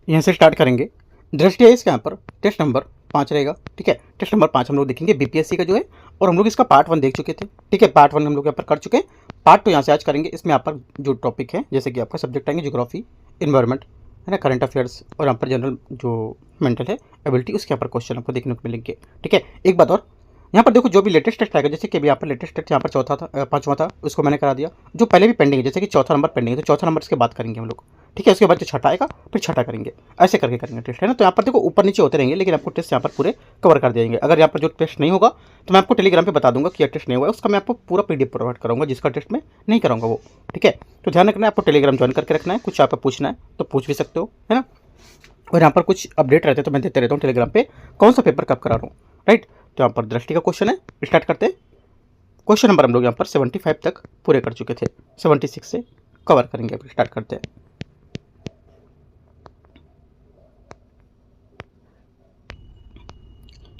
यहाँ से स्टार्ट करेंगे। दृष्टि है इसके यहाँ पर टेस्ट नंबर 5 रहेगा। ठीक है, टेस्ट नंबर 5 हम लोग देखेंगे बीपीएससी का जो है, और हम लोग इसका पार्ट 1 देख चुके थे। ठीक है, पार्ट 1 हम लोग यहाँ पर कर चुके हैं। पार्ट 2 यहाँ से आज करेंगे। इसमें यहाँ पर जो टॉपिक है, जैसे कि आपका सब्जेक्ट आएंगे ज्योग्राफी, इन्वायरमेंट है ना, करंट अफेयर्स, और यहाँ पर जनरल जो मेंटल है एबिलिटी, उसके यहाँ पर क्वेश्चन आपको देखने को मिलेंगे। ठीक है, एक बात और, यहाँ पर देखो जो भी लेटेस्ट टेस्ट आएगा, जैसे कि अभी यहाँ पर लेटेस्ट टेस्ट यहाँ पर चौथा था, पाँचवा था, उसको मैंने करा दिया। जो पहले भी पेंडिंग है, जैसे कि चौथा नंबर पेंडिंग है, तो चौथा नंबर इसके बाद करेंगे हम लोग। ठीक है, उसके बाद जो छठा आएगा फिर छठा करेंगे, ऐसे करके करेंगे टेस्ट, है ना। तो यहाँ पर देखो ऊपर नीचे होते रहेंगे, लेकिन आपको टेस्ट यहाँ पर पूरे कवर कर देंगे। अगर यहाँ पर जो टेस्ट नहीं होगा तो मैं आपको टेलीग्राम पे बता दूंगा कि यह टेस्ट नहीं हुआ है, उसका मैं आपको पूरा पीडीएफ प्रोवाइड कराऊंगा, जिसका टेस्ट मैं नहीं कराऊंगा वो। ठीक है, तो ध्यान रखना है, आपको टेलीग्राम ज्वाइन करके रखना है। कुछ आपको पूछना है तो पूछ भी सकते हो, है ना। और यहाँ पर कुछ अपडेट रहते हैं तो मैं देते रहता हूँ टेलीग्राम पे, कौन सा पेपर कब करा रहा हूँ। राइट, तो यहाँ पर दृष्टि का क्वेश्चन है, स्टार्ट करते हैं। क्वेश्चन नंबर हम लोग यहाँ पर 75 तक पूरे कर चुके थे, 76 से कवर करेंगे। अभी स्टार्ट करते हैं।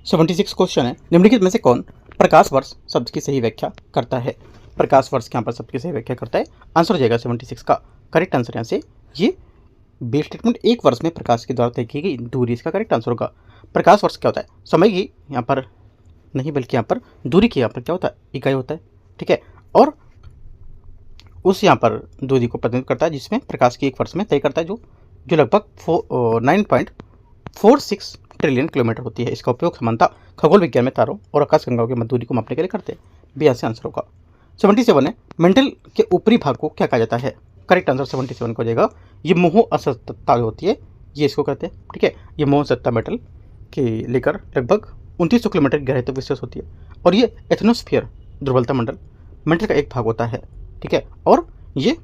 सेवेंटी सिक्स क्वेश्चन है, निम्नलिखित में से कौन प्रकाश वर्ष शब्द की सही व्याख्या करता है। प्रकाश वर्ष के यहाँ पर शब्द की सही व्याख्या करता है। आंसर हो जाएगा 76 का करेक्ट आंसर। यहाँ से ये बी स्टेटमेंट, एक वर्ष में प्रकाश के द्वारा तय की गई दूरी, इसका करेक्ट आंसर होगा। प्रकाश वर्ष क्या होता है, समय की यहाँ पर नहीं बल्कि यहाँ पर दूरी की यहाँ पर क्या होता है, इकाई होता है। ठीक है, और उस यहाँ पर दूरी को प्रतिनिधित्व करता है जिसमें प्रकाश की एक वर्ष में तय करता है, जो लगभग 9.46 ट्रिलियन किलोमीटर होती है। इसका उपयोग सामान्यतः खगोल विज्ञान में तारों और आकाशगंगाओं की दूरी को मापने के लिए करते हैं। बी यहाँ से आंसर होगा। 77 है, मेंटल के ऊपरी भाग को क्या कहा जाता है। करेक्ट आंसर 77 को हो जाएगा, ये मोह असतता जो होती है, ये इसको कहते हैं। ठीक है, ये मोह असतता मेटल के लेकर लगभग 2900 किलोमीटर की गहराई तक विस्तृत होती है, और ये एथनोस्फीयर दुर्बलता मंडल मेंटल का एक भाग होता है। ठीक है, और ये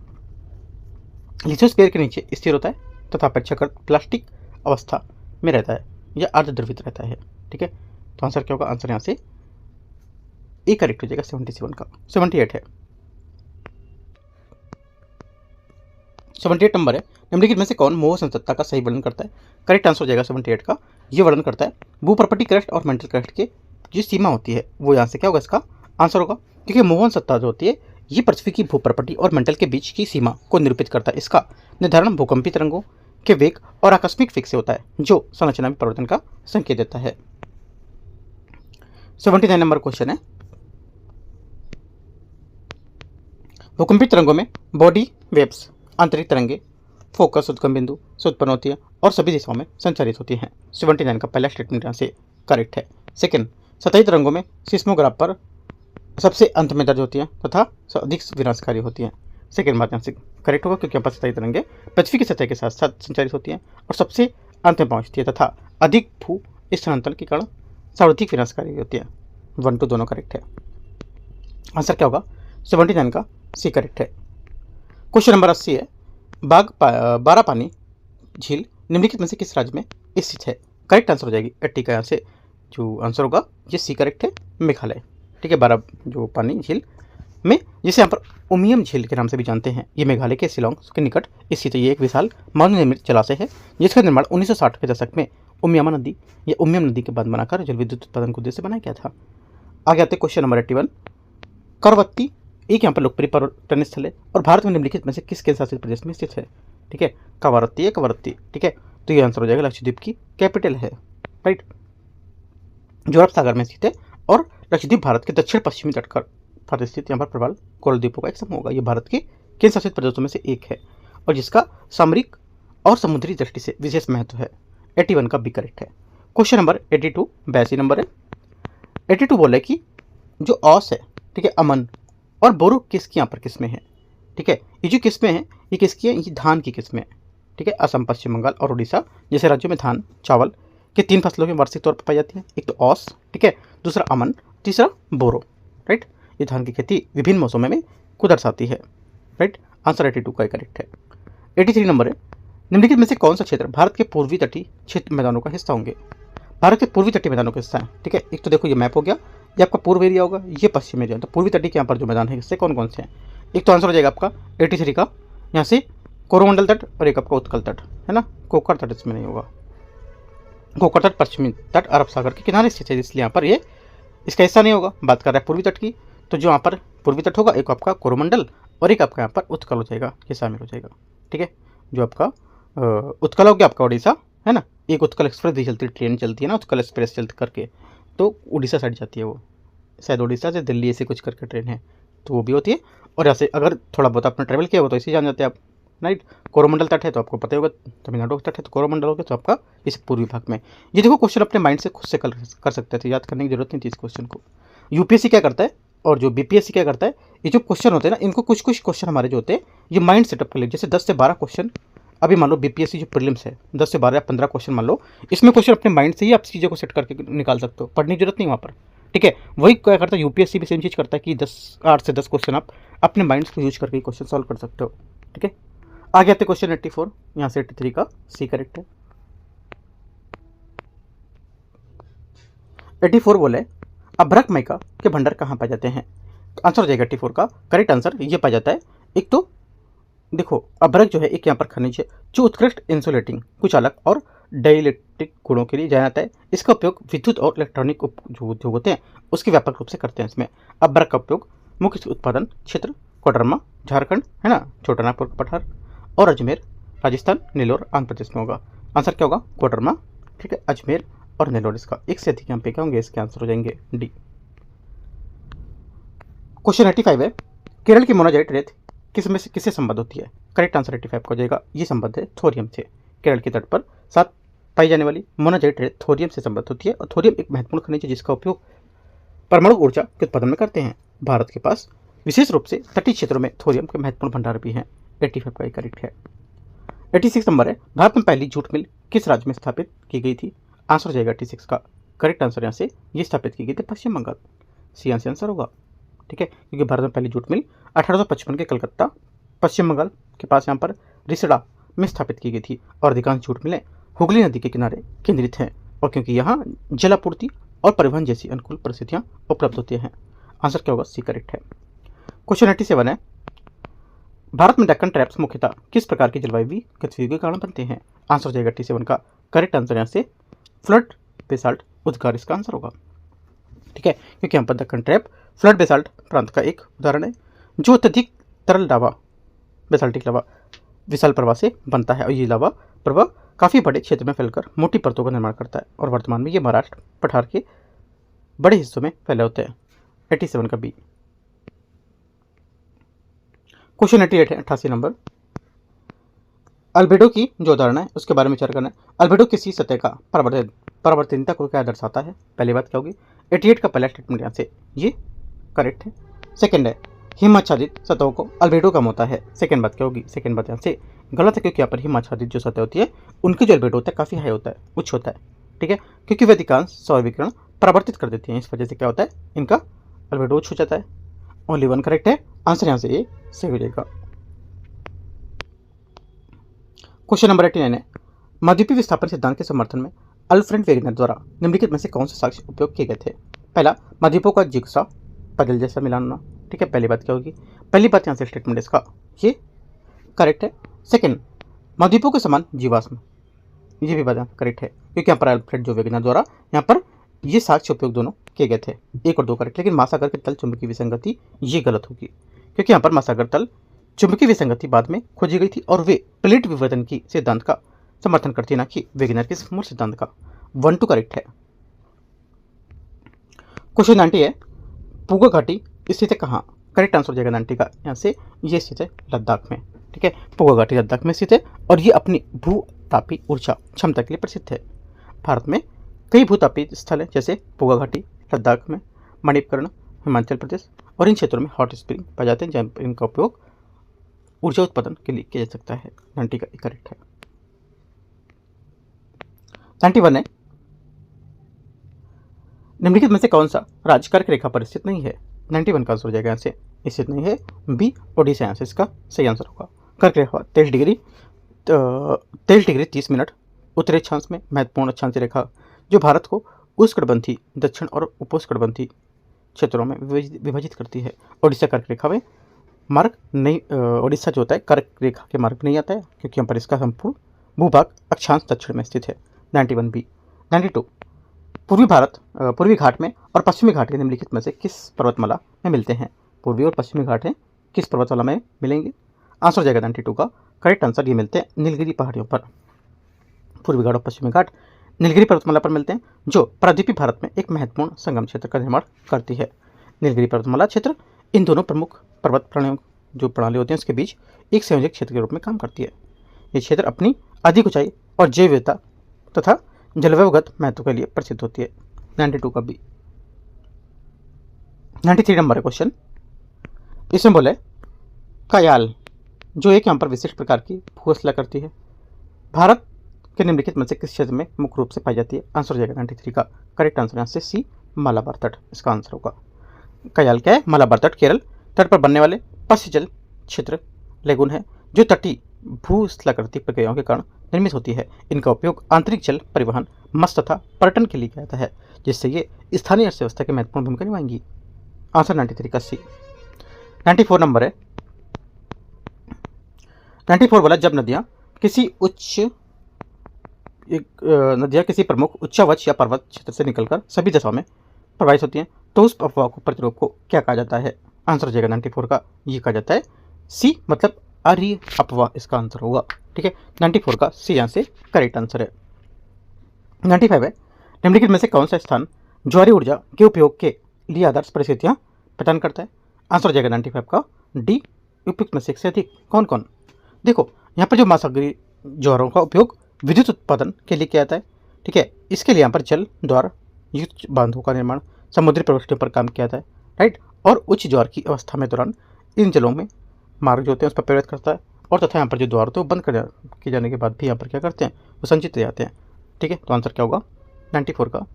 लिथोस्फीयर के नीचे स्थिर होता है तथा अपेक्षाकृत प्लास्टिक अवस्था में रहता है, यह अर्धद्रवित रहता है। ठीक है, तो आंसर क्या होगा, आंसर यहाँ से ए करेक्ट हो जाएगा 77 का। 78 है, 78 नंबर है, निम्नलिखित में से कौन मोह संतत्ता का सही वर्णन करता है। करेक्ट आंसर हो जाएगा 78 का, ये वर्णन करता है भूप्रपटी क्रस्ट और मेंटल क्रस्ट के जो सीमा होती है, वो यहाँ से क्या होगा, इसका आंसर होगा। क्योंकि मोहन सत्ता जो होती है, ये पृथ्वी की भूप्रपटी और मेंटल के बीच की सीमा को निरूपित करता है। इसका निर्धारण भूकंपी तरंगों के वेग और आकस्मिक वेग से होता है, जो संरचना में परिवर्तन का संकेत देता है। 79 नंबर क्वेश्चन है, भूकंपी तरंगों में बॉडी वेव्स, आंतरिक तरंगे, फोकस उद्गम बिंदु से उत्पन्न होती है और सभी दिशाओं में संचारित होती हैं। 79 का पहला स्टेटमेंट यहाँ से करेक्ट है। सेकंड, सतही तरंगों में सिस्मोग्राफ पर सबसे अंत में दर्ज होती हैं तथा अधिक विनाशकारी होती हैं। सेकंड बात यहाँ से करेक्ट होगा, क्योंकि यहाँ पर सतही तरंगें पृथ्वी की सतह के साथ साथ संचारित होती हैं और सबसे अंत में पहुँचती है तथा अधिक भू स्थानांतरण के कारण सर्वाधिक विनाशकारी होती है। 1 2 दोनों करेक्ट है। आंसर क्या होगा, 79 का सी करेक्ट है। क्वेश्चन नंबर 80 है, बारापानी झील निम्नलिखित में से किस राज्य में स्थित है। करेक्ट आंसर हो जाएगी 80 का, यहाँ से जो आंसर होगा ये सी करेक्ट है, मेघालय। ठीक है, बारापानी झील में, जिसे यहाँ पर उमियम झील के नाम से भी जानते हैं, ये मेघालय के शिलोंग के निकट स्थित है। ये एक विशाल मानव निर्मित जलाशय है, जिसका निर्माण 1960 के दशक में उमियामा नदी या उमियम नदी के बांध बनाकर जल विद्युत उत्पादन के उद्देश्य से बनाया गया था। आगे आते क्वेश्चन नंबर 81, करवत्ती एक यहाँ पर लोकप्रिय पर्यटन स्थल है और भारत में निम्नलिखित में से किस केंद्र शासित प्रदेश में स्थित है। ठीक है, कवरत्ती है, कवरत्ती। ठीक है, तो ये आंसर हो जाएगा, लक्षद्वीप की कैपिटल है। राइट, जो अरब सागर में स्थित है, और लक्षद्वीप भारत के दक्षिण पश्चिमी तट पर स्थित यहाँ पर प्रबल कोरल द्वीपों का एक समूह होगा। ये भारत के केंद्र शासित प्रदेशों में से एक है और जिसका सामरिक और समुद्री दृष्टि से विशेष महत्व है। 81 का बी करेक्ट है। क्वेश्चन नंबर 82 82 नंबर है। 82 बोला कि जो औस है, ठीक है, अमन और बोरो किसकी यहाँ पर किस्में हैं। ठीक है, ये जो किस्में हैं ये किसकी है, ये धान की किस्में हैं। ठीक है, असम, पश्चिम बंगाल और उड़ीसा जैसे राज्यों में धान चावल के 3 फसलों की वार्षिक तौर पर पाई जाती है। एक तो औस, ठीक है, दूसरा अमन, तीसरा बोरो। राइट, ये धान की खेती विभिन्न मौसमों में को दर्शाती है। राइट, आंसर 82 का करेक्ट है। 83 नंबर है, निम्नलिखित में से कौन सा क्षेत्र भारत के पूर्वी तटीय क्षेत्र मैदानों का हिस्सा होंगे। भारत के पूर्वी तटीय मैदानों का हिस्सा है। ठीक है, एक तो देखो ये मैप हो गया, ये आपका पूर्व एरिया होगा, ये पश्चिम एरिया। तो पूर्वी तटीय के यहाँ पर जो मैदान है इससे कौन कौन से हैं। एक तो आंसर हो जाएगा आपका 83 का, यहाँ से कोरोमंडल तट और एक आपका उत्कल तट, है ना। कोकर तट इसमें नहीं होगा, कोकर तट पश्चिमी तट अरब सागर के किनारे स्थित है, इसलिए यहाँ पर ये इसका हिस्सा नहीं होगा। बात कर रहा है पूर्वी तट की, तो जो यहाँ पर पूर्वी तट होगा एक आपका कोरोमंडल और एक आपका यहाँ पर उत्कल हो जाएगा, ये शामिल हो जाएगा। ठीक है, जो आपका उत्कल हो गया आपका उड़ीसा, है ना। एक उत्कल एक्सप्रेस भी चलती है, ट्रेन चलती है ना उत्कल एक्सप्रेस चलती करके, तो उड़ीसा साइड जाती है वो, शायद उड़ीसा से दिल्ली ऐसे कुछ करके ट्रेन है, तो वो भी होती है। और ऐसे अगर थोड़ा बहुत आपने ट्रैवल किया हो तो इसे जान जाते हैं आप, राइट। कोरोमंडल तट है तो आपको पता ही होगा, तमिलनाडु का तट है तो कोरोमंडल हो गया, तो आपका इस पूर्वी भाग में। ये देखो क्वेश्चन अपने माइंड से खुद से कर सकते थे, याद करने की जरूरत नहीं थी इस क्वेश्चन को। यूपीएससी क्या करता है और जो बीपीएससी क्या करता है, ये जो क्वेश्चन होते हैं ना, इनको कुछ कुछ क्वेश्चन हमारे जो होते हैं ये माइंड सेटअप कर ले, जैसे 10 से 12 क्वेश्चन। अभी मान लो बीपीएससी जो प्रीलिम्स है 10 से 12 या 15 क्वेश्चन मान लो, इसमें क्वेश्चन अपने माइंड से ही आप चीज़ों को सेट करके निकाल सकते हो, पढ़ने की जरूरत नहीं वहाँ पर, ठीक है। वही क्या करता है यूपीएससी भी सेम चीज़ करता है कि 8 से 10 क्वेश्चन आप अपने माइंड को यूज करके क्वेश्चन सॉल्व कर सकते हो, ठीक है। आगे आते क्वेश्चन 84, यहाँ से 83 का सी करेक्ट है। 84 बोले अभ्रक मैका के भंडार कहाँ पाए जाते हैं। आंसर हो जाएगा 84 का करेक्ट आंसर ये पाया जाता है। एक तो देखो अभ्रक जो है एक यहाँ पर खनिज है जो उत्कृष्ट इंसुलेटिंग, कुछ अलग और डाइलेक्ट्रिक गुणों के लिए जाना जाता है। इसका उपयोग विद्युत और इलेक्ट्रॉनिक जो उद्योग होते हैं उसके व्यापक रूप से करते हैं। इसमें अभ्रक का उपयोग मुख्य उत्पादन क्षेत्र कोडरमा झारखंड, है ना, छोटा नागपुर पठार और अजमेर राजस्थान, नेल्लोर आंध्र प्रदेश में होगा। आंसर क्या होगा कोडरमा, ठीक है, अजमेर और नेल्लोर। इसका एक से अधिक यहाँ पे क्या होंगे, इसके आंसर हो जाएंगे डी। क्वेश्चन 85 है केरल की मोनाजाइट रेत किससे संबद्ध होती है। करेक्ट आंसर 85 का हो जाएगा, ये संबद्ध है थोरियम से। केरल के तट पर साथ पाई जाने वाली मोनाजाइट रेत थोरियम से संबद्ध होती है और थोरियम एक महत्वपूर्ण खनिज है जिसका उपयोग परमाणु ऊर्जा के उत्पादन में करते हैं। भारत के पास विशेष रूप से तटीय क्षेत्रों में थोरियम के महत्वपूर्ण भंडार भी हैं। 85 का करेक्ट है। 86 नंबर है भारत में पहली जूट मिल किस राज्य में स्थापित की गई थी। आंसर हो जाएगा 86 का करेक्ट आंसर, यहाँ से ये स्थापित की गई थी पश्चिम बंगाल, सी यहाँ से आंसर होगा, ठीक है। क्योंकि भारत में पहली जूट मिल 1855 के कलकत्ता पश्चिम बंगाल के पास यहाँ पर रिसड़ा में स्थापित की गई थी और अधिकांश जूट मिलें हुगली नदी के किनारे केंद्रित हैं और क्योंकि यहाँ जलापूर्ति और परिवहन जैसी अनुकूल परिस्थितियाँ उपलब्ध होती हैं। आंसर क्या होगा, सी करेक्ट है। क्वेश्चन 87 है भारत में डेक्कन ट्रैप्स मुख्यतः किस प्रकार की जलवायु गतिविधियों के कारण बनते हैं। आंसर हो जाएगा 87 का करेक्ट आंसर, यहाँ से फ्लड बेसाल्ट उद्गार इसका आंसर होगा, ठीक है। क्योंकि यहाँ पर डेक्कन ट्रैप फ्लड बेसाल्ट प्रांत का एक उदाहरण है जो अत्यधिक तरल लावा बेसाल्टिक लावा विशाल प्रवाह से बनता है और ये लावा प्रवाह काफ़ी बड़े क्षेत्र में फैलकर मोटी परतों का निर्माण करता है और वर्तमान में ये महाराष्ट्र पठार के बड़े हिस्सों में फैले होते हैं। 87 का बी। क्वेश्चन 88 है 88 नंबर अल्बेडो की जो उदाहरण है उसके बारे में चर्चा करना है। अल्बेडो किसी सतह का परिवर्तनता को क्या दर्शाता है। पहली बात क्या होगी, 88 का पहला स्टेटमेंट यहाँ से ये करेक्ट है। सेकंड है हिमाच्छादित सतहों को अल्बेडो कम होता है। सेकंड बात क्या होगी, सेकंड बात यहाँ से गलत है क्योंकि यहाँ पर हिमाच्छादित जो सतह होती है उनकी जो अल्बेडो होता है काफ़ी हाई होता है, उच्च होता है, ठीक है। क्योंकि वे अधिकांश सौर विकिरण परावर्तित कर देते हैं, इस वजह से क्या होता है इनका अल्बेडो उच्च हो जाता है। ओनली वन करेक्ट है, आंसर यहाँ से ये सही हो जाएगा। क्वेश्चन नंबर 89 है मध्यद्वीपीय विस्थापन सिद्धांत के समर्थन में अल्फ्रेड वेगनर द्वारा निम्नलिखित में से कौन से साक्ष्य उपयोग किए गए थे। पहला मध्यद्वीपों का जिग्सा पजल जैसा मिलान होना, ठीक है। पहली बात क्या होगी, पहली बात यहाँ से स्टेटमेंट इसका ये करेक्ट है। सेकंड मध्यद्वीपों के समान जीवाश्म, ये भी बात करेक्ट है क्योंकि यहाँ पर अल्फ्रेड जो वेगनर द्वारा यहाँ पर ये साक्ष्य उपयोग दोनों किए गए थे, 1 और 2 करेक्ट। लेकिन महासागर के तल चुंबकीय विसंगति ये गलत होगी क्योंकि यहाँ पर महासागर तल चुंबकीय विसंगति बाद में खोजी गई थी और वे प्लेट विवर्तन की सिद्धांत का समर्थन करती है, ना कि वेगनर के मूल सिद्धांत का। 1 2 करेक्ट है। क्वेश्चन 90 है पूगो घाटी स्थित है कहाँ। करेक्ट आंसर हो जाएगा 90 का, यहाँ से ये स्थित है लद्दाख में, ठीक है। पूगो घाटी लद्दाख में स्थित है और ये अपनी भूतापी ऊर्जा क्षमता के लिए प्रसिद्ध है। भारत में कई भूतापी स्थल है जैसे पूगो घाटी लद्दाख में, मणिकर्ण हिमाचल प्रदेश और इन क्षेत्रों में हॉट स्प्रिंग पाए जाते हैं जहाँ पर इनका उपयोग ऊर्जा उत्पादन के लिए किया जा सकता है। 90 का करेक्ट है। 91 है निम्नलिखित में से कौन सा राज्य कर्क रेखा पर स्थित नहीं है। 91 का आंसर हो जाएगा यहाँ से स्थित नहीं है बी ओडिशा, यहाँ से इसका सही आंसर होगा। कर्क रेखा 23 डिग्री 30 मिनट उत्तरी अक्षांश में महत्वपूर्ण अक्षांश रेखा जो भारत को उष्णकटिबंधीय दक्षिण और उपोष्णकटिबंधीय क्षेत्रों में विभाजित करती है। ओडिशा कर्क रेखा में मार्ग नहीं, ओडिशा जो होता है कर्क रेखा के मार्ग नहीं आता है क्योंकि यहाँ पर इसका संपूर्ण भूभाग अक्षांश दक्षिण में स्थित है। 91 बी। 92 पूर्वी घाट में और पश्चिमी घाट के निम्नलिखित में से किस पर्वतमाला में मिलते हैं। पूर्वी और पश्चिमी घाट हैं किस पर्वतमाला में मिलेंगे। आंसर हो जाएगा 92 का करेक्ट आंसर ये मिलते हैं नीलगिरी पहाड़ियों पर। पूर्वी घाट और पश्चिमी घाट नीलगिरी पर्वतमाला पर मिलते हैं, जो प्रायद्वीपीय भारत में एक महत्वपूर्ण संगम क्षेत्र का निर्माण करती है। नीलगिरी पर्वतमाला क्षेत्र इन दोनों प्रमुख पर्वत प्रणालियों जो प्रणाली होती हैं उसके बीच एक संयोजक क्षेत्र के रूप में काम करती है। ये क्षेत्र अपनी अधिक ऊंचाई और जैव विविधता तथा जलवायुगत महत्व के लिए प्रसिद्ध होती है। 92 का बी। 93 नंबर है क्वेश्चन। इसमें बोले कयाल जो एक यहाँ पर विशिष्ट प्रकार की भूस्थला करती है, भारत के निम्नलिखित में से किस क्षेत्र में मुख्य रूप से पाई जाती है? आंसर हो जाएगा 93 का करेक्ट आंसर यहाँ से सी, मालाबार तट इसका आंसर होगा। कयाल क्या है? मालाबार तट केरल तट पर बनने वाले पश्च जल क्षेत्र लेगुन है, जो तटीय भूस्थलाकृति प्रक्रियाओं के कारण निर्मित होती है। इनका उपयोग आंतरिक जल परिवहन, मत्स्य तथा पर्यटन के लिए किया जाता है, जिससे ये स्थानीय अर्थव्यवस्था की महत्वपूर्ण भूमिका निभाएंगी। आंसर 93 का सी। 94 नंबर है। 94 बोला जब नदियाँ किसी प्रमुख उच्चावच या पर्वत क्षेत्र से निकलकर सभी दिशाओं में प्रवाहित होती हैं, तो उस अफवाह को प्रतिरोध को क्या कहा जाता है? आंसर हो जाएगा 94 का ये कहा जाता है सी, मतलब आर्य अफवाह इसका आंसर होगा। ठीक है, 94 का सी यहाँ से करेक्ट आंसर है। 95 है। निम्नलिखित में से कौन सा स्थान ज्वारीय ऊर्जा के उपयोग के लिए आदर्श परिस्थितियाँ प्रदान करता है? आंसर हो जाएगा 95 का डी, उपयुक्त में से अधिक। कौन कौन? देखो यहाँ पर जो महासागरीय ज्वारों का उपयोग विद्युत उत्पादन के लिए किया जाता है। ठीक है, इसके लिए यहाँ पर जल द्वार युक्त बांधों का निर्माण, समुद्री प्रविष्टियों पर काम किया जाता है। राइट, और उच्च ज्वार की अवस्था में दौरान इन जलों में मार्ग जो होते हैं उस पर प्रेरित करता है, और तथा यहाँ पर जो द्वार होते हैं वो बंद किए जाने के बाद भी यहाँ पर क्या करते हैं वो संचित रह जाते हैं। ठीक है, तो आंसर क्या होगा 94 का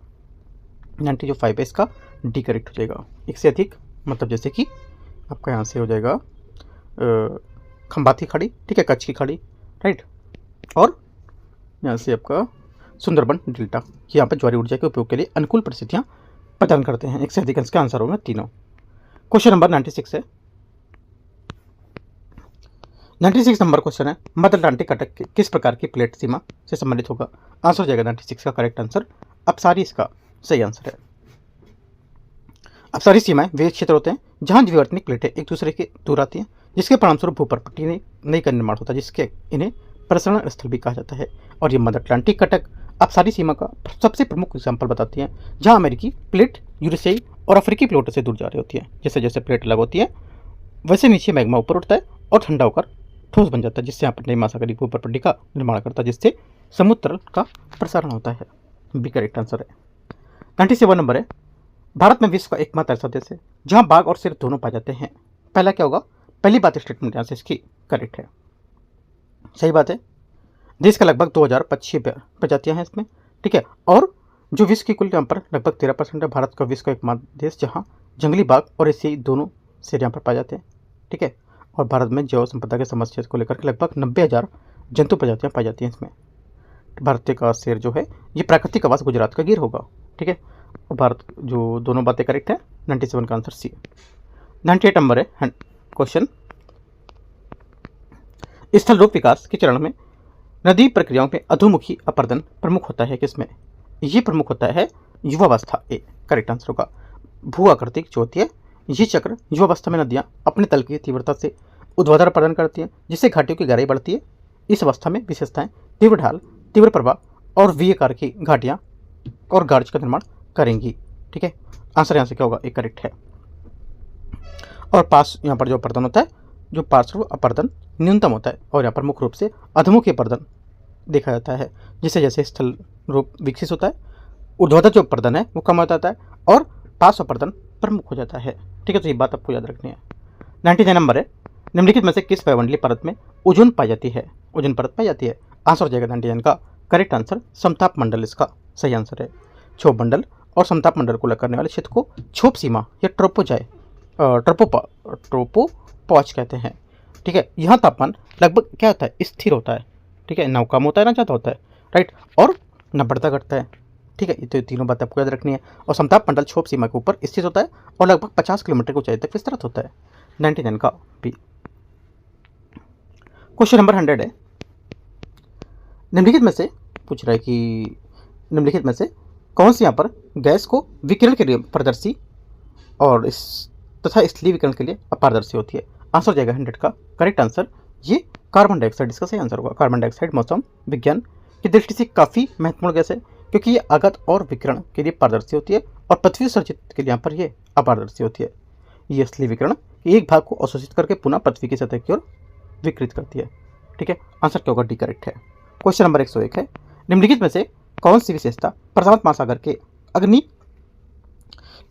95 है इसका डी करेक्ट हो जाएगा। एक से अधिक मतलब जैसे कि आपका यहाँ से हो जाएगा खंबात की खाड़ी, ठीक है, कच्छ की खाड़ी, राइट, और यहाँ से आपका सुंदरबन डेल्टा यहाँ पर ज्वारीय ऊर्जा के उपयोग के लिए अनुकूल परिस्थितियाँ प्रदान करते हैं। एक से अधिक इसका आंसर होगा तीनों। क्वेश्चन नंबर 96 है। 96 नंबर क्वेश्चन है मध्य अटलांटिक कटक किस प्रकार की प्लेट सीमा से संबंधित होगा? आंसर हो जाएगा 96 का करेक्ट आंसर अपसारी इसका सही आंसर है। अपसारी सीमाएं वे क्षेत्र होते हैं जहां द्विवर्तनिक प्लेटें एक दूसरे के दूर आती हैं, जिसके परिणामस्वरूप भूपट्टी नई का निर्माण होता है, जिसके इन्हें प्रसरण स्थल भी कहा जाता है। और ये मध्य अटलांटिक कटक अपसारी सीमा का सबसे प्रमुख एग्जाम्पल बताती है, जहाँ अमेरिकी प्लेट यूरेशियाई और अफ्रीकी प्लेटों से दूर जा रही होती है। जैसे जैसे प्लेट अलग होती है वैसे नीचे मैग्मा ऊपर उठता है और ठंडा होकर ठोस बन जाता है, जिससे यहाँ पर नई महासागरीय भूपट्टी का निर्माण करता है, जिससे समुद्र तरल का प्रसारण होता है। बी करेक्ट आंसर है। 97 नंबर है। भारत में विश्व का एकमात्र ऐसा देश है जहाँ बाघ और शेर दोनों पाए जाते हैं। पहला क्या होगा? पहली बात स्टेटमेंट यहाँ से इसकी करेक्ट है, सही बात है। देश का लगभग 2000 पक्षी प्रजातियाँ हैं इसमें। ठीक है, और जो विश्व की कुल यहाँ पर लगभग 13% है। भारत का विश्व का एकमात्र देश जहाँ जंगली बाघ और एशियाई दोनों शेर यहाँ पर पाए जाते हैं। ठीक है, और भारत में जैव संपदा के समस्त क्षेत्र को लेकर के लगभग 90,000 जंतु प्रजातियाँ पाई जाती हैं इसमें। भारतीय का शेर जो है ये प्राकृतिक आवास गुजरात का गिर होगा। ठीक है, और भारत जो दोनों बातें करेक्ट है। 97 का आंसर सी। 98 नंबर है क्वेश्चन। स्थल रूप विकास के चरण में नदी प्रक्रियाओं में अधोमुखी अपर्दन प्रमुख होता है किसमें? ये प्रमुख होता है युवावस्था। ए करेक्ट आंसर होगा। भू आकृतिक जो होती है ये चक्र युवावस्था में नदियाँ अपने तल की तीव्रता से ऊर्ध्वाधर प्रदान करती हैं, जिससे घाटियों की गहराई बढ़ती है। इस अवस्था में विशेषताएं तीव्र ढाल, तीव्र प्रवाह और वी आकार की घाटियाँ और गार्ज का निर्माण करेंगी। ठीक है, आंसर यहाँ से क्या होगा? एक करेक्ट है। और पास यहाँ पर जो अपर्दन होता है, जो पार्श्व अपर्दन न्यूनतम होता है, और यहाँ पर मुख्य रूप से अधोमुखी अपर्दन देखा जाता है। जैसे जैसे स्थल रूप विकसित होता है ऊर्ध्वाधर जो अपर्दन है वो कम हो जाता है और पार्श्व अपर्दन प्रमुख हो जाता है। ठीक है, तो ये बात आपको याद रखनी है। 99 नंबर है। निम्नलिखित में से किस वायुमंडलीय परत में ओजोन पाई जाती है? ओजोन परत पाई जाती है। आंसर हो जाएगा 99 का करेक्ट आंसर समताप मंडल इसका सही आंसर है। क्षोभ मंडल और समताप मंडल को अलग करने वाले क्षेत्र को क्षोभ सीमा या ट्रोपोपॉज कहते हैं। ठीक है, यहाँ तापमान लगभग क्या होता है? स्थिर होता है। ठीक है, ना कम होता है ना ज़्यादा होता है, राइट, और न बढ़ता घटता है। ठीक है, ये तो तीनों बातें आपको याद रखनी है। और समताप मंडल क्षोभ सीमा के ऊपर स्थित होता है और लगभग 50 किलोमीटर की ऊंचाई तक विस्तृत होता है। 99 का बी। क्वेश्चन नंबर 100 है। निम्नलिखित में से पूछ रहा है कि निम्नलिखित में से कौन सी यहाँ पर गैस को विकिरण के लिए पारदर्शी और तथा स्थलीय विकिरण के लिए अपारदर्शी होती है? आंसर हो जाएगा 100 का करेक्ट आंसर ये कार्बन डाइऑक्साइड इसका सही आंसर होगा। कार्बन डाइऑक्साइड मौसम विज्ञान की दृष्टि से काफ़ी महत्वपूर्ण गैस है, क्योंकि ये आगत और विकिरण के लिए पारदर्शी होती है और पृथ्वी सर्जित के लिए यहाँ पर ये अपारदर्शी होती है। ये असली विकिरण एक भाग को अवशोषित करके पुनः पृथ्वी की सतह की ओर विकृत करती है। ठीक है, आंसर क्या होगा? डी करेक्ट है। क्वेश्चन नंबर 101 है, निम्नलिखित में से कौन सी विशेषता प्रशांत महासागर के अग्नि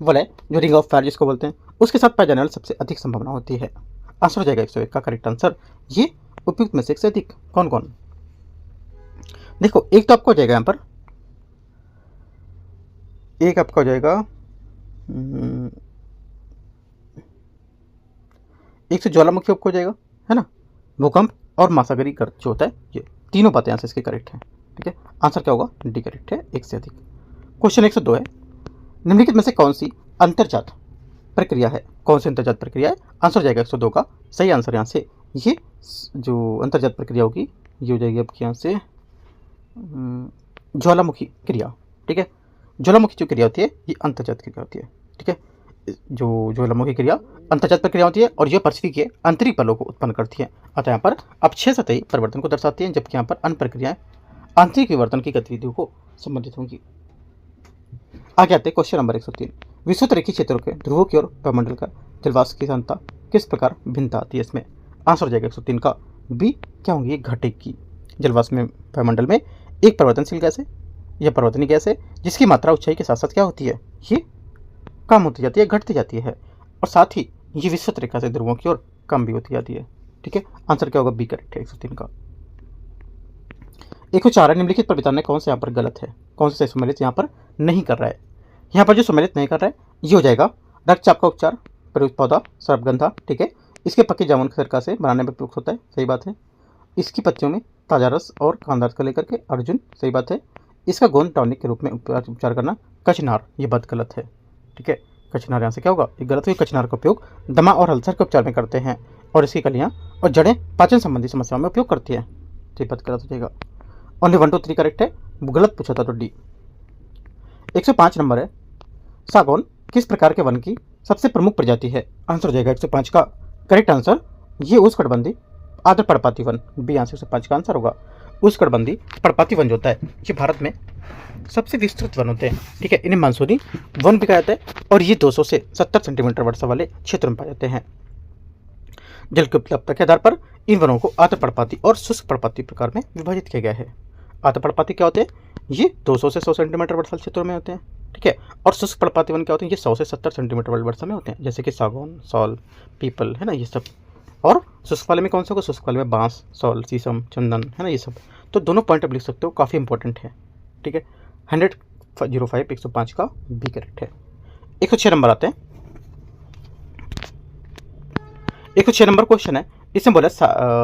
वलय जो रिंग ऑफ फायर जिसको बोलते हैं उसके साथ पाए जाने वाली सबसे अधिक संभावना होती है? आंसर हो जाएगा 101 का करेक्ट आंसर। ये उपयुक्त में से एक से अधिक कौन कौन? देखो, एक तो आपको हो जाएगा यहाँ पर, एक आपका हो जाएगा एक से ज्वालामुखी आपको हो जाएगा, है ना, भूकंप और महासागरीय गर्त जो होता है, ये तीनों बातें यहाँ से इसके करेक्ट हैं। ठीक है, आंसर क्या होगा? डी करेक्ट है, एक से अधिक। क्वेश्चन 102 है, निम्नलिखित में से कौन सी अंतर्जात प्रक्रिया है? कौन सी अंतर्जात प्रक्रिया है? आंसर हो जाएगा 102 का सही आंसर। यहाँ से ये जो अंतर्जात प्रक्रिया होगी ये हो जाएगी आपकी यहाँ से ज्वालामुखी क्रिया। ठीक है, ज्वालामुखी जो क्रिया होती है ये अंतर्जात क्रिया होती है। ठीक है, जो ज्वालामुखी क्रिया अंतर्जात प्रक्रिया होती है और यह पृथ्वी के आंतरिक बलों को उत्पन्न करती है। अतः यहाँ पर अपक्षय सतही परिवर्तन को दर्शाती है, जबकि यहाँ पर अन्य प्रक्रियाएं आंतरिक विवर्तन की गतिविधियों को संबंधित होंगी। आगे आते हैं क्वेश्चन नंबर 103, विषुवतरेखीय क्षेत्रों के ध्रुवों की ओर वायुमंडल का जलवाष्प की सांद्रता किस प्रकार भिन्नता आती है इसमें? आंसर हो जाएगा 103 का बी, क्या होंगी? ये घटेगी। जलवाष्प में वायुमंडल में एक परिवर्तनशील गैस है, यह परिवर्तनीय गैस है जिसकी मात्रा ऊंचाई के साथ साथ क्या होती है? ये कम होती जाती है, घटती जाती है, और साथ ही ये विषुवत रेखा से ध्रुवों की ओर कम भी होती जाती है। ठीक है, आंसर क्या होगा? बी करेक्ट है 103 का। 104 है, निम्नलिखित पर विधान कौन सा यहाँ पर गलत है? कौन सा सम्मिलित यहाँ पर नहीं कर रहा है? यहाँ पर जो सम्मिलित नहीं कर रहा है ये हो जाएगा रक्तचाप का उपचार, प्रयुक्त पौधा, सर्पगंधा। ठीक है, इसके पके जामुन की सिरका से बनाने में प्रयुक्त होता है, सही बात है। इसकी पत्तियों में ताजा रस और कांदार को लेकर के अर्जुन, सही बात है। इसका गोंद टॉनिक के रूप में उपचार करना, कचनार, ये बात गलत है। ठीक है, कचनार यहाँ से क्या होगा? ये गलत हुई। कचनार का उपयोग दमा और अल्सर के उपचार में करते हैं और इसकी कलियाँ और जड़ें पाचन संबंधी समस्याओं में उपयोग करती है, तो ये बात गलत हो जाएगा। ओनली 1 2 3 करेक्ट है, गलत पूछा था तो डी। 105 नंबर है, सागौन किस प्रकार के वन की सबसे प्रमुख प्रजाति है? आंसर हो जाएगा 105 का करेक्ट आंसर, ये उष्णकटिबंधीय आर्द्र पर्णपाती वन, बी आंसर 105 का आंसर होगा। उष्णकटिबंधीय पर्णपाती वन जो होता है ये भारत में सबसे विस्तृत वन होते हैं। ठीक है, इन्हें मानसूनी वन भी कहा जाता है और ये 200 से 70 सेंटीमीटर वर्षा वाले क्षेत्रों में पाए जाते हैं। जल की उपलब्धता के आधार पर इन वनों को आर्द्र पर्णपाती और शुष्क पर्णपाती प्रकार में विभाजित किया गया है। आर्द्र पर्णपाती क्या होते हैं? ये 200 से 100 सेंटीमीटर वर्षा क्षेत्रों में होते हैं। ठीक है, और शुष्क पर्णपाती वन क्या होते हैं? ये 100 से 70 सेंटीमीटर वाली वर्षा में होते हैं, जैसे कि सागौन, सौल, पीपल, है ना, ये सब। और शुष्क वाले में कौन सा होगा? शुष्क वाले में बांस, सौल, शीशम, चंदन, है ना, ये सब। तो दोनों पॉइंट आप लिख सकते हो, काफ़ी इंपॉर्टेंट है। ठीक है, 105 105 का बी करेक्ट है। 106 नंबर आते हैं। 106 नंबर क्वेश्चन है, इसमें बोला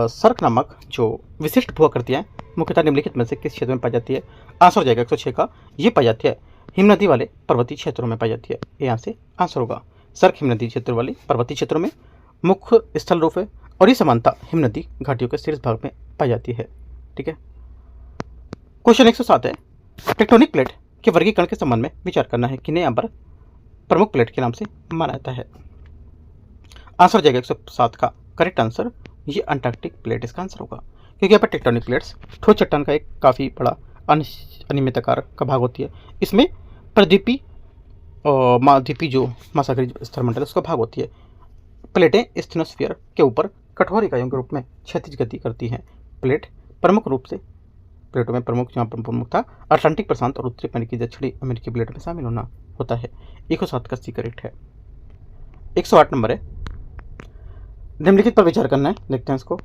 सर्क नामक जो विशिष्ट भूआकृतियाँ मुख्यतः निम्नलिखित में से किस क्षेत्र में पाई जाती है? आंसर हो जाएगा 106 का, ये पाई जाती है हिमनदी वाले पर्वतीय क्षेत्रों में पाई जाती है, ये यहाँ से आंसर होगा। सर्क हिमनदी क्षेत्र वाले पर्वतीय क्षेत्रों में मुख्य स्थल रूप है और ये समानता हिमनदी घाटियों के शीर्ष भाग में पाई जाती है। ठीक है, क्वेश्चन 107 है, टेक्टोनिक प्लेट के वर्गीकरण के संबंध में विचार करना है, किन्हें यहाँ पर प्रमुख प्लेट के नाम से माना जाता है? आंसर हो जाएगा 107 का करेक्ट आंसर, ये अंटार्कटिक प्लेट इसका आंसर होगा, क्योंकि यहाँ पर टेक्टोनिक प्लेट्स ठोस चट्टान का एक काफ़ी बड़ा अनियमित आकार का भाग होती है। इसमें प्रद्वीपी और महाद्वीपी जो महासागरीय स्थलमंडल है उसका भाग होती है। प्लेटें स्थिनोस्फीयर के ऊपर कठोर इकाइयों के रूप में क्षैतिज गति करती हैं। प्लेट प्रमुख रूप से प्लेटों में प्रमुख यहाँ पर प्रमुख था अटलांटिक प्रशांत और उत्तरी अमेरिकी दक्षिणी अमेरिकी प्लेट में शामिल होना होता है। 107 का सी करेक्ट है। 108 नंबर है, निम्नलिखित पर विचार करना है, देखते हैं इसको।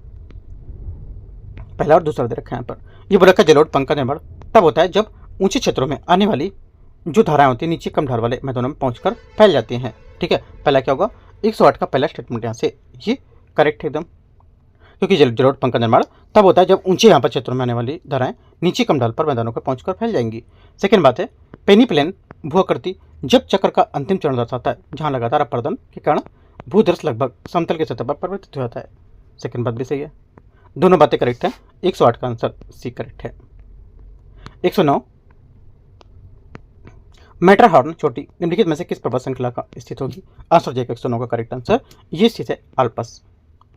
पहला और दूसरा दे रखा है यहाँ पर। ये बोला का जलोढ़ पंख का निर्माण तब होता है जब ऊंचे क्षेत्रों में आने वाली जो धाराएं होती है नीचे कम ढाल वाले मैदानों में पहुंचकर फैल जाती हैं। ठीक है, पहला क्या होगा? 108 का पहला स्टेटमेंट यहाँ से ये करेक्ट है एकदम, क्योंकि जलोढ़ पंख का निर्माण तब होता है जब ऊंचे यहाँ पर क्षेत्रों में आने वाली धाराएं नीचे कम ढाल पर मैदानों पर पहुंचकर फैल जाएंगी। सेकेंड बात है, पेनीप्लेन भूआकृति जब चक्र का अंतिम चरण दर्शाता है जहाँ लगातार अपरदन के कारण भूदृश्य लगभग समतल की सतह पर परिवर्तित हो जाता है। सेकेंड बात भी सही है, दोनों बातें करेक्ट हैं। 108 का आंसर सी करेक्ट है। 109, मैटरहॉर्न चोटी निम्नलिखित में से किस पर्वत श्रृंखला का स्थित होगी? आंसर जाएगा 109 का करेक्ट आंसर, ये स्थित है आल्प्स।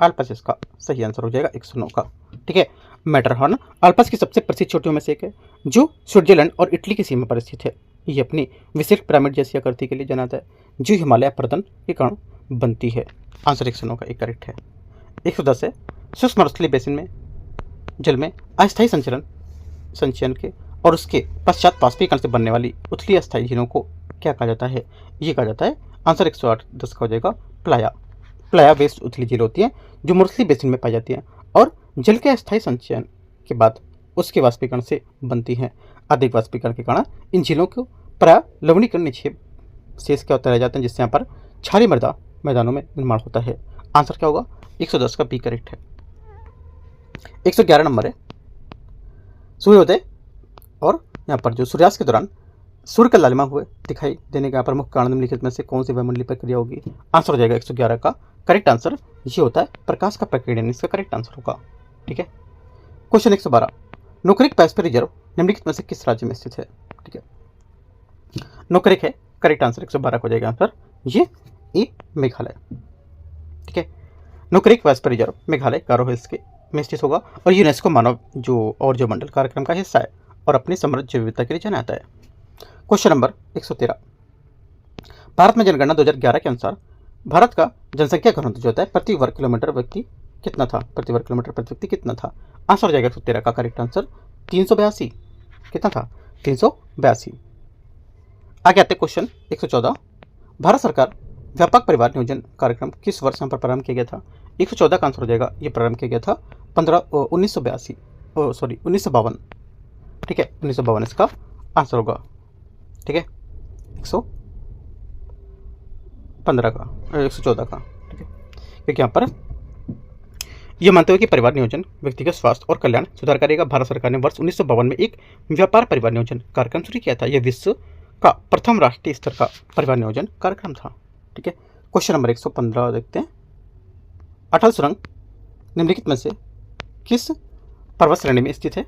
अल्पस इसका सही आंसर हो जाएगा 109 का। ठीक है। मैटरहॉर्न अल्पस की सबसे प्रसिद्ध चोटियों में से एक है जो स्विट्जरलैंड और इटली की सीमा पर स्थित है। ये अपनी विशिष्ट पिरामिड जैसी आकृति के लिए जाना जाता है जो हिमालय पर्वतन के कारण बनती है। आंसर 109 का एक करेक्ट है। 110 है सूक्ष्म मरुस्थलीय बेसिन में जल में अस्थायी संचयन के और उसके पश्चात बाष्पीकरण से बनने वाली उथली अस्थायी झीलों को क्या कहा जाता है? ये कहा जाता है आंसर 108 का हो जाएगा प्लाया। प्लाया वेस्ट उथली झील होती है जो मरुस्थलीय बेसिन में पाई जाती है और जल के अस्थायी संचयन के बाद उसके वाष्पीकरण से बनती हैं। अधिक वाष्पीकरण के कारण इन झीलों को प्राय लवणीकरण निक्षेप शेष क्या होता रह जाते हैं जिससे यहाँ पर क्षारीय मृदा मैदानों में निर्माण होता है। आंसर क्या होगा? 110 का बी करेक्ट है। 111 नंबर है सूर्योदय और यहाँ पर जो सूर्यास्त के दौरान सूर्य का लालिमा हुए दिखाई देने का यहाँ पर मुख्य कारण निम्नलिखित में से कौन सी वायुमंडलीय प्रक्रिया होगी? आंसर हो जाएगा 111 का करेक्ट आंसर ये होता है प्रकाश का प्रकीर्णन, इसका करेक्ट आंसर होगा। ठीक है। क्वेश्चन 112 नोकरेक बायोस्फीयर रिजर्व निम्नलिखित में से किस राज्य में स्थित है? ठीक है। नोकरेक है करेक्ट आंसर 112 हो जाएगा आंसर ये ए मेघालय। ठीक है। नोकरेक बायोस्फीयर रिजर्व मेघालय गारो हिल्स के में स्थित होगा और यूनेस्को मानव जो मंडल कार्यक्रम का हिस्सा है और अपनी समृद्ध जैव विविधता के लिए जाना जाता है। क्वेश्चन नंबर 113 भारत में जनगणना 2011 के अनुसार भारत का जनसंख्या घनत्व जो होता है प्रति वर्ग किलोमीटर व्यक्ति कितना था? प्रति वर्ग किलोमीटर प्रति व्यक्ति कितना था? आंसर हो जाएगा 113 का करेक्ट आंसर 382। कितना था? 382। आगे आते क्वेश्चन 114 भारत सरकार व्यापक परिवार नियोजन कार्यक्रम किस वर्ष यहाँ पर प्रारंभ किया गया था? 114 का आंसर हो जाएगा ये प्रारंभ किया गया था 1952। ठीक है 1952 इसका आंसर होगा। ठीक है 114 का। ठीक है क्योंकि यहाँ पर यह मानते हुए कि परिवार नियोजन व्यक्तिगत स्वास्थ्य और कल्याण सुधार करेगा, भारत सरकार ने वर्ष 1952 में एक व्यापार परिवार नियोजन कार्यक्रम शुरू किया था। यह विश्व का प्रथम राष्ट्रीय स्तर का परिवार नियोजन कार्यक्रम था। ठीक है। क्वेश्चन नंबर 115 देखते हैं अटल सुरंग निम्नलिखित में से किस पर्वत श्रेणी में स्थित है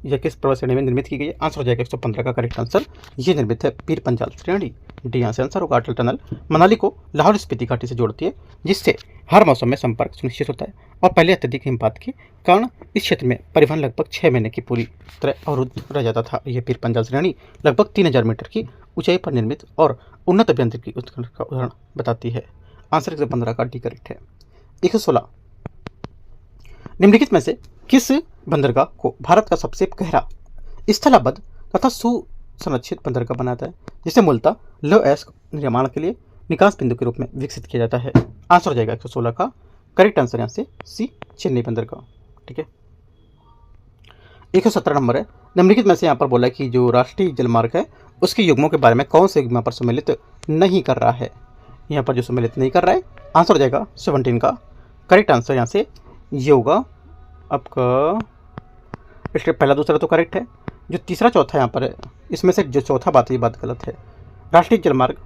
या किस पर्वत श्रेणी में निर्मित की गई है? आंसर हो जाएगा 115 का करेक्ट आंसर ये निर्मित है पीर पंजाल श्रेणी। डी यहाँ से आंसर होगा। अटल टनल मनाली को लाहौल स्पीति घाटी से जोड़ती है जिससे हर मौसम में संपर्क सुनिश्चित होता है और पहले अत्यधिक हिमपात के कारण इस क्षेत्र में परिवहन लगभग 6 महीने की पूरी तरह अवरुद्ध रह जाता था। यह पीर पंजाल श्रेणी लगभग 3000 मीटर की ऊंचाई पर निर्मित और उन्नत अभियांत्रिकी उत्कर्ष का उदाहरण बताती है। आंसर 115 का डी करेक्ट है। 116 निम्नलिखित में से किस बंदरगाह को भारत का सबसे गहरा स्थलाबद्ध तथा सुसंरक्षित बंदरगाह बनाता है जिसे मूलतः लौह अयस्क निर्माण के लिए निकास बिंदु के रूप में विकसित किया जाता है? आंसर हो जाएगा 116 का करेक्ट आंसर यहाँ से सी चेन्नई बंदरगाह। ठीक है। 117 नंबर है निम्नलिखित में से यहाँ पर बोला कि जो राष्ट्रीय जलमार्ग है उसके युग्मों के बारे में कौन से युग्म यहाँ पर सम्मिलित नहीं कर रहा है? यहाँ पर जो सम्मिलित नहीं कर रहा है आंसर हो जाएगा 17 का करेक्ट आंसर यहाँ से ये होगा आपका। इसलिए पहला दूसरा तो करेक्ट है, जो तीसरा चौथा यहाँ पर है इसमें से जो चौथा बात है ये बात गलत है। राष्ट्रीय जलमार्ग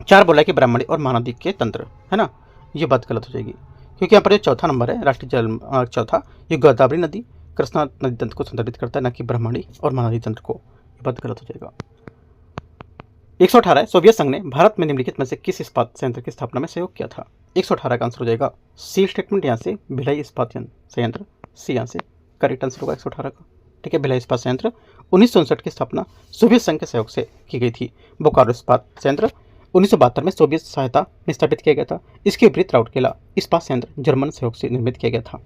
4 बोला है कि ब्रह्मणी और महानदी के तंत्र है ना, ये बात गलत हो जाएगी क्योंकि यहाँ पर जो चौथा नंबर है राष्ट्रीय जल चौथा ये गोदावरी नदी कृष्णा नदी तंत्र को संदर्भित करता है ना कि ब्रह्मणी और महानदी तंत्र को, ये बात गलत हो जाएगा। 118 सोवियत संघ ने भारत में निम्नलिखित में से किस इस्पात संयंत्र की स्थापना में सहयोग किया था? 118 का आंसर हो जाएगा सी स्टेटमेंट यहाँ से भिलाई इस्पात संयंत्र सी यहाँ से करेक्ट आंसर होगा 118 का। ठीक है। भिलाई इस्पात संयंत्र 1959 की स्थापना सोवियत संघ के सहयोग से की गई थी। बोकारो इस्पात संयंत्र 1972 में सोवियत सहायता में स्थापित किया गया था। इसके विपरीत राउरकेला इस्पात संयंत्र जर्मन सहयोग से निर्मित किया गया था।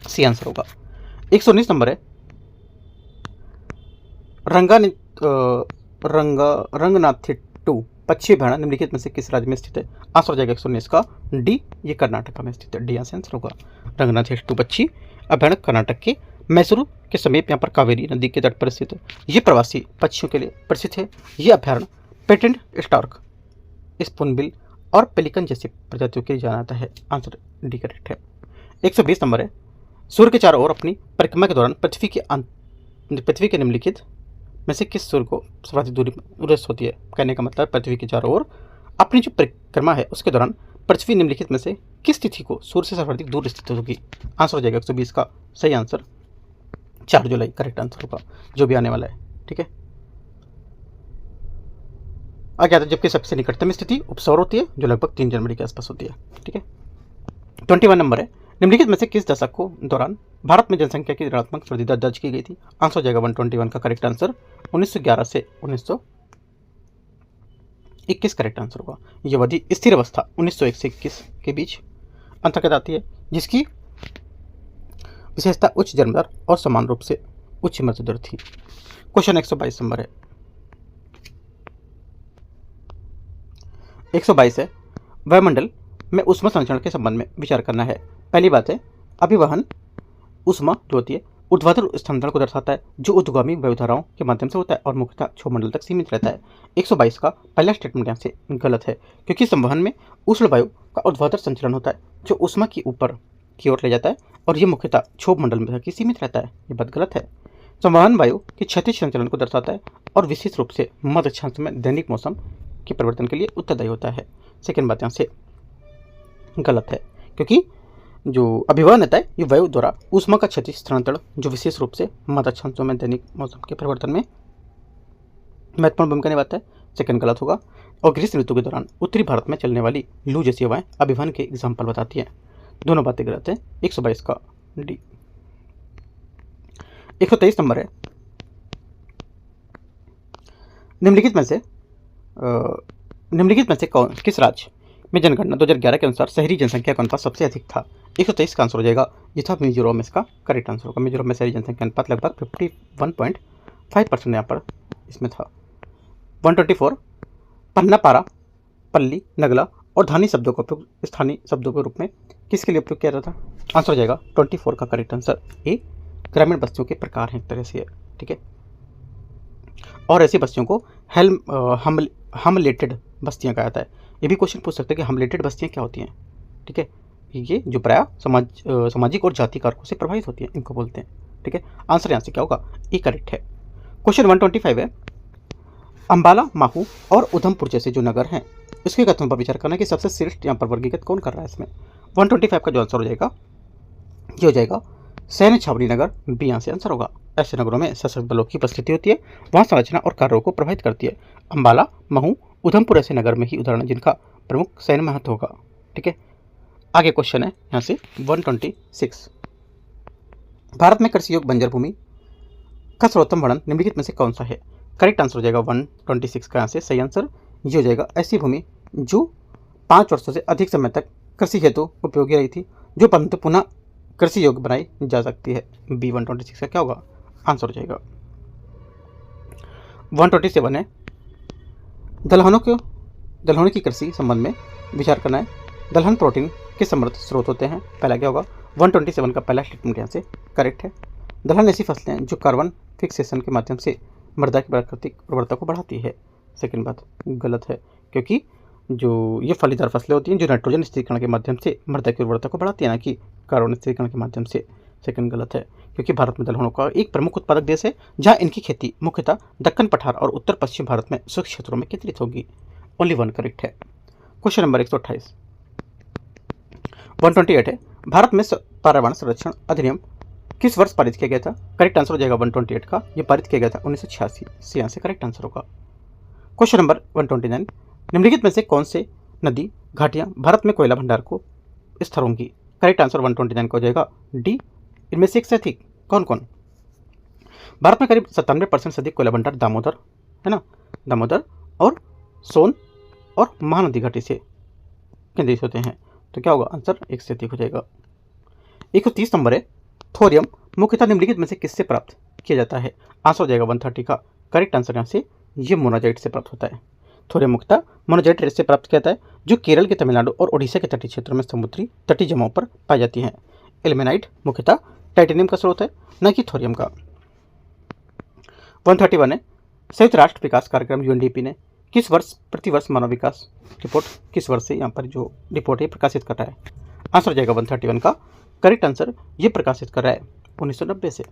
सी आंसर होगा। 119 नंबर है रंगनाथिट्टू पश्चिमी हरियाणा निम्नलिखित में से किस राज्य में स्थित है? आंसर हो जाएगा 119 का डी ये कर्नाटक में स्थित है। डी आंसर होगा। रंगनाथिट्टू पक्षी अभयारण्य कर्नाटक के मैसूरू के समीप यहाँ पर कावेरी नदी के तट पर स्थित है। ये प्रवासी पक्षियों के लिए प्रसिद्ध है। ये अभयारण्य पेटेंट स्टार्क स्पूनबिल और पेलिकन जैसी प्रजातियों के लिए जाना जाता है। आंसर डी करेक्ट है। 120 नंबर है सूर्य के चारों ओर अपनी परिक्रमा के दौरान पृथ्वी के निम्नलिखित में से किस सूर्य को सर्वाधिक दूरी होती है? कहने का मतलब पृथ्वी के चारों ओर अपनी जो परिक्रमा है उसके दौरान पृथ्वी निम्नलिखित में से किस तिथि को सूर्य से सर्वाधिक दूर स्थित होगी? आंसर हो जाएगा 120 का सही आंसर 4 जुलाई करेक्ट आंसर होगा जो भी आने वाला है। ठीक है। आगे आता है जबकि सबसे निकटतम स्थिति उपसौर होती है जो लगभग 3 जनवरी के आसपास होती है। ठीक है। 21 नंबर है, निम्नलिखित में से किस दशक को दौरान भारत में जनसंख्या की ऋणात्मक वृद्धि दर दर्ज की गई थी? आंसर हो जाएगा 121 का करेक्ट आंसर 1911 से 1921 करेक्ट आंसर होगा। यह अवधि स्थिर अवस्था 1901 से 21 के बीच अंतर्गत आती है, जिसकी विशेषता उच्च जन्म दर और समान रूप से उच्च मृत्यु दर थी। क्वेश्चन 122 नंबर है, 122 है, वायुमंडल में ऊष्मा संचरण के संबंध में विचार करना है। पहली बात है, अभिवहन ऊष्मा जो होती है ऊर्ध्वाधर स्थानांतरण को दर्शाता है, जो ऊर्ध्वगामी वायुधाराओं के माध्यम से होता है और मुख्यतः क्षोभमंडल तक सीमित रहता है। 122 का पहला स्टेटमेंट यहाँ से गलत है, क्योंकि संवहन में उष्ण वायु का ऊर्ध्वाधर संचरण होता है, जो ऊष्मा की ऊपर की ओर ले जाता है और ये मुख्यतः क्षोभमंडल में तक सीमित रहता है। ये बात गलत है। संवहन वायु के क्षैतिज संचलन को दर्शाता है और विशेष रूप से मध्य अक्षांश में दैनिक मौसम के परिवर्तन के लिए उत्तरदायी होता है। सेकेंड बात यहाँ से गलत है, क्योंकि जो अभिवहन होता है ये वायु द्वारा ऊष्मा का क्षैतिज स्थानांतरण जो विशेष रूप से मध्य अक्षांशों में दैनिक मौसम के परिवर्तन में महत्वपूर्ण भूमिका निभाता है। सेकंड गलत होगा। और ग्रीष्म ऋतु के दौरान उत्तरी भारत में चलने वाली लू जैसी हवाएं अभिवहन के एग्जाम्पल बताती हैं। दोनों बातें गलत है। 122 का डी। 123 नंबर है, निम्नलिखित में से किस राज्य में जनगणना 2011 के अनुसार शहरी जनसंख्या का अनुपात सबसे अधिक था? 123 का आंसर हो जाएगा, ये था मिजोरम। इसका करेक्ट आंसर होगा। मिजोरम में शहरी जनसंख्या अनुपात लगभग 51.5% यहाँ पर इसमें था। 124 पन्नापारा, पल्ली, नगला और धानी शब्दों का उपयोग स्थानीय शब्दों के रूप में किसके लिए उपयोग किया जाता था? आंसर हो जाएगा 24 का करेक्ट आंसर ए। ग्रामीण बस्तियों के प्रकार हैं एक तरह से, ठीक है। और ऐसी बस्तियों को हमलेटेड बस्तियां कहा जाता है। ये भी क्वेश्चन पूछ सकते हैं कि हमलेटेड बस्तियां क्या होती हैं, ठीक है। ये जो प्राय सामाजिक और जाति कारकों से प्रभावित होती हैं, इनको बोलते हैं, ठीक है। आंसर यहाँ से क्या होगा? ए करेक्ट है। क्वेश्चन 125 है, अंबाला, माहू और उधमपुर जैसे जो नगर हैं उसके कथनों पर विचार करना है कि सबसे श्रेष्ठ यहाँ पर वर्गीकृत कौन कर रहा है इसमें। 125 का जो आंसर हो जाएगा ये हो जाएगा सैन्य छावनी नगर, बी यहाँ से आंसर होगा। ऐसे नगरों में सशस्त्र बलों की उपस्थिति होती है, वहाँ संरचना और कार्यों को प्रभावित करती है। अंबाला, महू, उधमपुर ऐसे नगर में ही उदाहरण जिनका प्रमुख सैन्य महत्व होगा, ठीक है। आगे क्वेश्चन है यहाँ से 126, भारत में कृषि योग्य बंजर भूमि का सर्वोत्तम वर्णन निम्नलिखित में से कौन सा है? करेक्ट आंसर हो जाएगा 126 का यहाँ से सही आंसर ये हो जाएगा, ऐसी भूमि जो 5 वर्षों से अधिक समय तक कृषि हेतु उपयोगी रही थी, जो परंतु पुनः कृषि योग्य बनाई जा सकती है। बी 126 का क्या होगा? आंसर हो जाएगा। 127 है, दलहनों की कृषि संबंध में विचार करना है। दलहन प्रोटीन के समृद्ध स्रोत होते हैं। पहला क्या होगा? 127 का पहला स्टेटमेंट यहाँ से करेक्ट है। दलहन ऐसी फसलें हैं जो कार्बन फिक्सेशन के माध्यम से मृदा की प्राकृतिक उर्वरता को बढ़ाती है। सेकंड बात गलत है, क्योंकि जो ये फलीदार फसलें होती हैं जो नाइट्रोजन स्थिरीकरण के माध्यम से मृदा की उर्वरता को बढ़ाती है, ना कि कार्बन स्थिरीकरण के माध्यम से। सेकंड गलत है, क्योंकि भारत में दलहनों का एक प्रमुख उत्पादक देश है, जहां इनकी खेती मुख्यतः दक्कन पठार और उत्तर पश्चिम भारत में शुष्क क्षेत्रों में केंद्रित होगी। ओनली वन करेक्ट है। क्वेश्चन नंबर 128, 128 है, भारत में पर्यावरण संरक्षण अधिनियम किस वर्ष पारित किया गया था? करेक्ट आंसर हो जाएगा 128 का, ये पारित किया गया था 1986 से, यहाँ से करेक्ट आंसर होगा। क्वेश्चन नंबर 129, निम्नलिखित में से कौन से नदी घाटियां भारत में कोयला भंडार को स्थिर होंगी? करेक्ट आंसर 129 का हो जाएगा डी। इनमें से एक से अधिक कौन कौन? भारत में करीब 97% से अधिक कोयला भंडार दामोदर है ना, दामोदर और सोन और महानदी घाटी से केंद्रित होते हैं। तो क्या होगा? आंसर एक से अधिक हो जाएगा। 130 नंबर है, थोरियम मुख्यतः निम्नलिखित में से किससे प्राप्त किया जाता है? आंसर हो जाएगा 130 का करेक्ट आंसर यहाँ से ये मोनाजाइट से प्राप्त होता है। थोरियम मुख्यतः मोनाजाइट से प्राप्त किया जाता है, जो केरल के तमिलनाडु और ओडिशा के तटीय क्षेत्रों में समुद्री तटीय जमाओं पर पाई जाती हैं। एल्मेनाइट मुख्यतः टाइटेनियम का स्रोत है, न कि थोरियम का। 131 है, संयुक्त राष्ट्र विकास कार्यक्रम यूएनडीपी ने किस वर्ष प्रतिवर्ष मानव विकास रिपोर्ट किस वर्ष से यहाँ पर जो रिपोर्ट है प्रकाशित कर रहा है? आंसर हो जाएगा 131 का करेक्ट आंसर ये प्रकाशित कर रहा है 1990 से।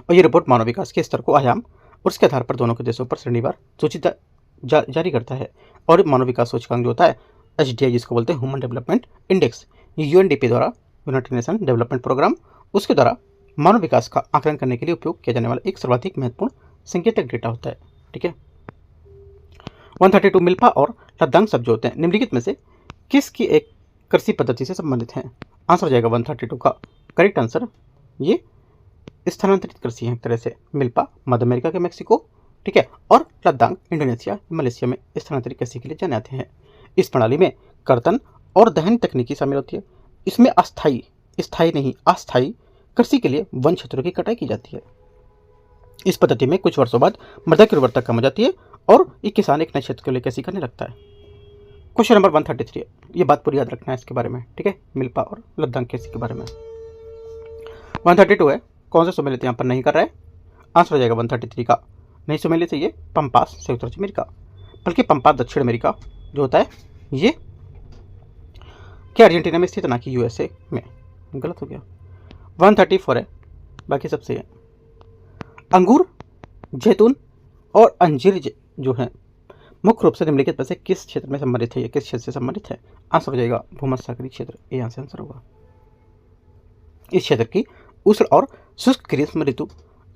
और ये रिपोर्ट मानव विकास के स्तर को आयाम और उसके आधार पर दोनों के देशों पर श्रेणीवार सूची जारी करता है। और मानव विकास सूचकांक जो होता है HDI, जिसको बोलते हैं ह्यूमन डेवलपमेंट इंडेक्स, ये यूएनडीपी द्वारा, यूनाइटेड नेशन डेवलपमेंट प्रोग्राम, उसके द्वारा मानव विकास का आकलन करने के लिए उपयोग किया जाने वाला एक सर्वाधिक महत्वपूर्ण संकेतक डेटा होता है, ठीक है। 132 मिल्पा और लद्दाख शब्द जो होते हैं निम्नलिखित में से किसकी एक कृषि पद्धति से संबंधित हैं? आंसर हो जाएगा 132 का करेक्ट आंसर। ये स्थानांतरित कृषि है एक तरह से। मिल्पा मध्य अमेरिका के मेक्सिको, ठीक है, और लद्दाख इंडोनेशिया मलेशिया में स्थानांतरित कृषि के लिए जाने जाते हैं। इस प्रणाली में कर्तन और दहन तकनीकी शामिल होती है। इसमें स्थायी नहीं अस्थायी कृषि के लिए वन क्षेत्रों की कटाई की जाती है। इस पद्धति में कुछ वर्षों बाद मृदा की उर्वरता कम हो जाती है और एक किसान एक नए क्षेत्र के लिए कृषि करने लगता है। क्वेश्चन नंबर 133, ये बात पूरी याद रखना है इसके बारे में, ठीक है, मिल्पा और लद्दाख कृषि के बारे में। 132 है, कौन सा सम्मिलित यहाँ पर नहीं कर रहा है? आंसर हो जाएगा 133 का नहीं सम्मिलित है ये पंपास संयुक्त राज्य अमेरिका, बल्कि पंपास दक्षिण अमेरिका जो होता है ये क्या अर्जेंटीना में स्थित, ना कि यूएसए में। गलत हो गया। 134 है, बाकी सब सही है। अंगूर, जैतून और अंजीर जो है मुख्य रूप से निम्नलिखित में से किस क्षेत्र में संबंधित है? ये किस क्षेत्र से संबंधित है? आंसर हो जाएगा भूमध्यसागरीय क्षेत्र, ये यहाँ से आंसर होगा। इस क्षेत्र की उष्ण और शुष्क ग्रीष्म ऋतु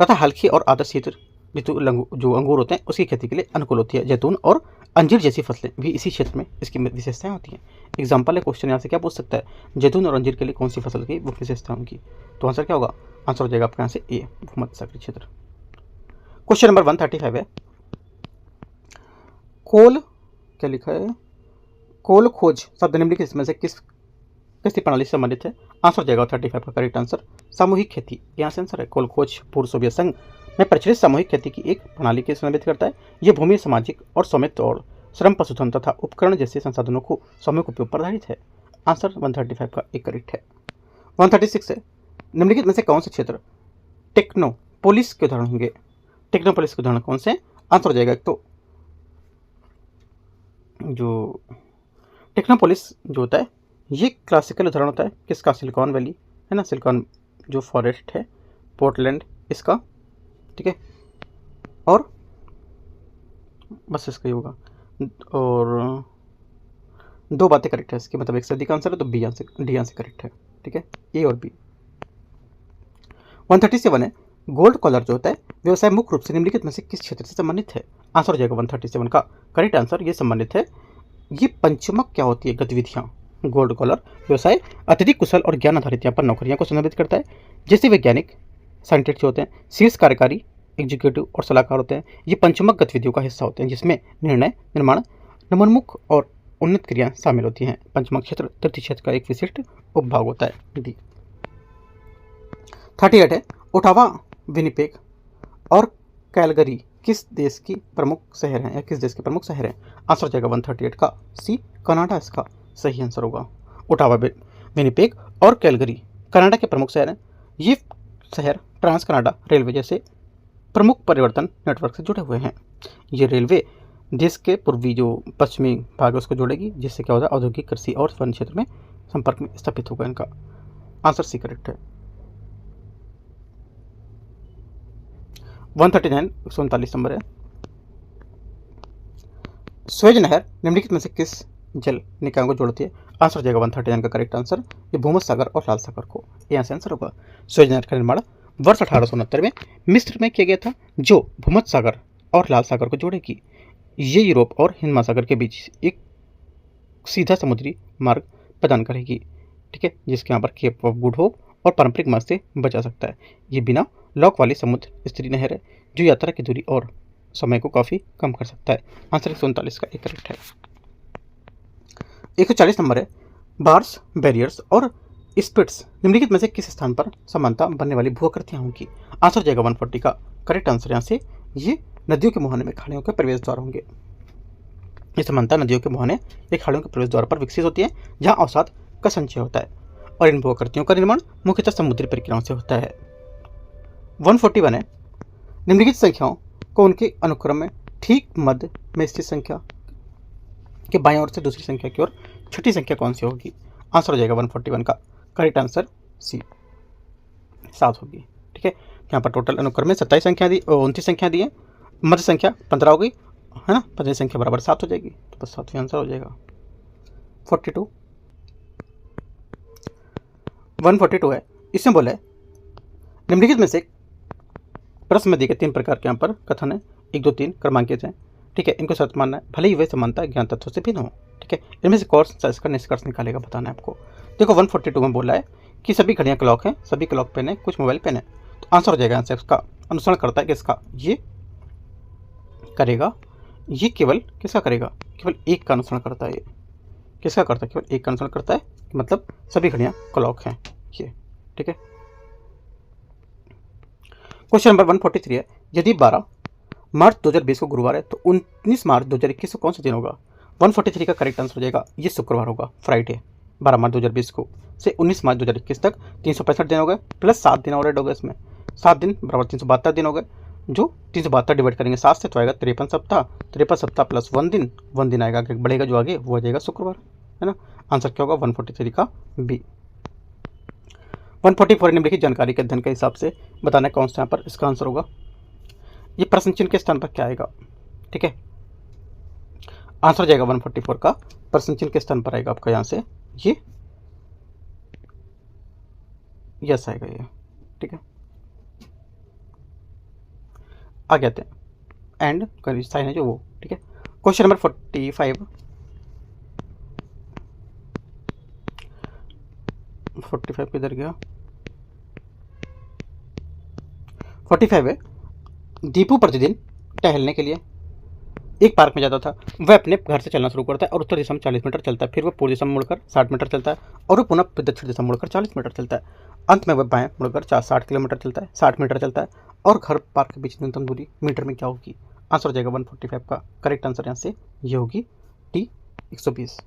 तथा हल्की और आर्द्र शीत ऋतु जो अंगूर होते हैं उसकी खेती के लिए अनुकूल होती है। जैतून और अंजीर जैसी फसलें भी इसी क्षेत्र में इसकी विशेषताएं होती हैं। एग्जाम्पल है, क्वेश्चन यहाँ से क्या पूछ सकता है, जैतून और अंजीर के लिए कौन सी फसल की वो विशेषता होंगी? तो आंसर क्या होगा? आंसर हो जाएगा आपके यहाँ से ए भूमध्यसागरीय क्षेत्र। क्वेश्चन नंबर 135 है, कोल क्या लिखा है, कोल खोज शब्द निम्नलिखित इसमें से किस प्रणाली से संबंधित है? आंसर हो जाएगा 35 का करेक्ट आंसर सामूहिक खेती, यहाँ से आंसर है। कोल खोज पूर्व सोवियत संघ में प्रचलित सामूहिक खेती की एक प्रणाली के संबंधित करता है। यह भूमि, सामाजिक और स्वामित्व और श्रम, पशुधन तथा उपकरण जैसे संसाधनों को सामूहिक उपयोग पर आधारित है। आंसर 135 का एक करेक्ट है। 136 है, निम्नलिखित में से कौन से क्षेत्र टेक्नोपोलिस के उदाहरण होंगे? टेक्नोपोलिस के उदाहरण कौन से? आंसर हो जाएगा एक तो जो टेक्नोपोलिस जो होता है ये क्लासिकल उदाहरण होता है किसका? सिलिकॉन वैली है ना, सिलिकॉन जो फॉरेस्ट है, पोर्टलैंड इसका, ठीक है, और बस इसका ही होगा। और दो बातें करेक्ट है इसकी, मतलब एक सदी का आंसर है तो डी आंसर करेक्ट है, ठीक है, ए और बी। 137 है, गोल्ड कॉलर जो होता है व्यवसाय मुख्य रूप से निम्नलिखित में से किस क्षेत्र से संबंधित है? आंसर हो जाएगा 137 का करेक्ट आंसर, ये संबंधित है, ये पंचमक क्या होती है गतिविधियां। गोल्ड कॉलर व्यवसाय अत्यधिक कुशल और ज्ञान आधारित यहाँ पर नौकरियां को संदर्भित करता है, जैसे वैज्ञानिक साइंटिस्ट जो होते हैं, शीर्ष कार्यकारी एग्जीक्यूटिव और सलाहकार होते हैं। ये पंचमक गतिविधियों का हिस्सा होते हैं जिसमें निर्णय, निर्माण, नमोन्मुख और उन्नत क्रियाएं शामिल होती हैं। पंचमक क्षेत्र तृतीय क्षेत्र का एक विशिष्ट उपभाग होता है। डी 38 है, ओटावा, विनिपेग और कैलगरी किस देश की प्रमुख शहर हैं या किस देश के प्रमुख शहर हैं? आंसर हो जाएगा 138 का सी कनाडा इसका सही आंसर होगा। ओटावा, विनिपेग और कैलगरी कनाडा के प्रमुख शहर हैं। ये शहर ट्रांस कनाडा रेलवे जैसे प्रमुख परिवर्तन नेटवर्क से जुड़े हुए हैं। ये रेलवे देश के पूर्वी जो पश्चिमी भाग है उसको जोड़ेगी, जिससे क्या होगा औद्योगिक, कृषि और वन क्षेत्र में संपर्क में स्थापित होगा। इनका आंसर सी करेक्ट है। 139 139 नंबर है, स्वेज नहर निम्नलिखित में से किस जल निकायों को जोड़ती है? आंसर हो जाएगा 139 का करेक्ट आंसर, ये भूमध्य सागर और लाल सागर को, यहाँ से आंसर होगा। स्वेज नहर का निर्माण वर्ष 1869 में मिस्र में किया गया था, जो भूमध्य सागर और लाल सागर को जोड़ेगी। ये यूरोप और हिंद महासागर के बीच एक सीधा समुद्री मार्ग प्रदान करेगी, ठीक है, जिसके यहाँ पर केप ऑफ गुड होप और पारंपरिक मार्ग से बचा सकता है। ये बिना लॉक वाली समुद्र स्तरीय नहर है जो यात्रा की दूरी और समय को काफ़ी कम कर सकता है। आंसर 139 का एक करेक्ट है। 140 नंबर है, बार्स, बैरियर्स और स्पिट्स निम्नलिखित में से किस स्थान पर समानता बनने वाली भूआकृतियां होंगी? आंसर जाएगा 140 का करेक्ट आंसर। यहाँ से ये नदियों के मुहाने में खाड़ियों के प्रवेश द्वार होंगे। ये समानता नदियों के मुहाने या खाड़ियों के प्रवेश द्वार पर विकसित होती है, जहाँ अवसाद का संचय होता है, और इन भूआकृतियों का निर्माण मुख्यतः समुद्री प्रक्रियाओं से होता है। 141 है, निम्नलिखित संख्याओं को उनके अनुक्रम में ठीक मध्य में स्थित संख्या के बाएं ओर से दूसरी संख्या की ओर छठी संख्या कौन सी होगी? आंसर हो जाएगा 141 का करेक्ट आंसर सी 7 होगी, ठीक है। यहाँ पर टोटल अनुक्रम में 27 संख्या दी, 29 संख्या दी है, मध्य संख्या 15 हो गई है ना, 15 संख्या बराबर 7 हो जाएगी, तो बस 7वां आंसर हो जाएगा। 42 142 है, इसमें बोला है निम्नलिखित में से प्रश्न में दिए गए 3 प्रकार के यहाँ पर कथन है, 1 2 3 क्रमांकित हैं। ठीक है, इनको सत्य मानना है, भले ही वे समानता ज्ञान तत्वों से भिन्न हो। ठीक है, इनमें से कौन सा इसका निष्कर्ष निकालेगा बताना है आपको। देखो 142 में बोला है कि सभी घड़ियाँ क्लॉक हैं, सभी क्लॉक पेन है, कुछ मोबाइल पेन है। तो आंसर हो जाएगा, आंसर इसका अनुसरण करता है किसका, ये करेगा, ये केवल किसका करेगा, केवल एक का अनुसरण करता है। ये किसका करता है, केवल एक का अनुसरण करता है, मतलब सभी घड़ियाँ क्लॉक हैं ये। ठीक है, क्वेश्चन नंबर 143 है, यदि 12 मार्च 2020 को गुरुवार है तो 19 मार्च 2021 को कौन सा दिन होगा। 143 का करेक्ट आंसर हो जाएगा, ये शुक्रवार होगा, फ्राइडे। 12 मार्च 2020 को से 19 मार्च 2021 तक 365 दिन हो गए, प्लस 7 दिन और ऐड हो गए इसमें। 7 दिन बराबर 372 दिन हो गए, जो 372 डिवाइड करेंगे 7 से तो आएगा 53 सप्ताह। 53 सप्ताह प्लस 1 दिन, 1 दिन आएगा, बढ़ेगा जो आगे वो आ जाएगा शुक्रवार, है ना। आंसर क्या होगा 143 का बी। 144 निम्नलिखित जानकारी के अध्ययन के हिसाब से बताना कौन सा यहाँ पर इसका आंसर होगा। ये प्रश्न चिन्ह के स्थान पर क्या आएगा। ठीक है, आंसर हो जाएगा 144 का प्रश्न चिन्ह के स्थान पर आएगा आपका यहाँ से ये यस आएगा ये। ठीक है, आगे आते हैं एंड करी साइन है जो वो। ठीक है, क्वेश्चन नंबर 45 किधर गया, 45 है, दीपू प्रतिदिन टहलने के लिए एक पार्क में जाता था। वह अपने घर से चलना शुरू करता है और उत्तर दिशा में 40 मीटर चलता है, फिर वह पूर्व दिशा में मुड़कर 60 मीटर चलता है और वह पुनः दक्षिण दिशा में मुड़कर 40 मीटर चलता है। अंत में वह बाएं मुड़कर 60 किलोमीटर चलता है, 60 मीटर चलता है और घर पार्क के बीच न्यूनतम दूरी मीटर में क्या होगी। आंसर हो जाएगा 145 का करेक्ट आंसर यहाँ से ये होगी टी 120।